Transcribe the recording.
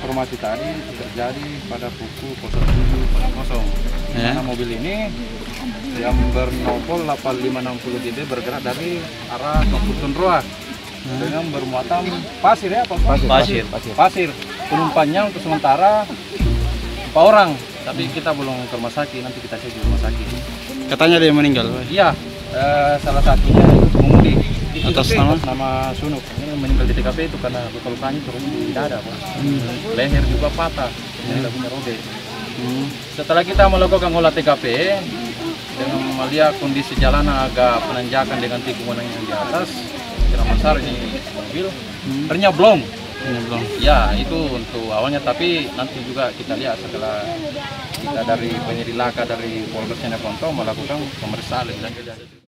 informasi tadi terjadi pada pukul 07.00. Karena mobil ini yang bernopol 8560 DB bergerak dari arah Kampung Roa dengan bermuatan pasir ya, Pak? Pasir. Penumpangnya untuk sementara 4 orang, tapi kita belum ke rumah sakit, nanti kita cek di rumah sakit. Katanya ada yang meninggal? Iya, salah satunya pengemudi atas nama Sunuk. Ini meninggal di TKP itu karena luka-lukanya turun di dada, Pak. Leher juga patah, ini lagunya robek. Setelah kita melakukan olah TKP dengan melihat kondisi jalanan agak penanjakan dengan tikungan yang di atas, kira besar ini mobil, ternyata belum. Ya itu untuk awalnya, tapi nanti juga kita lihat setelah kita dari penyelidik laka dari Polres Jeneponto melakukan pemeriksaan lebih lanjut.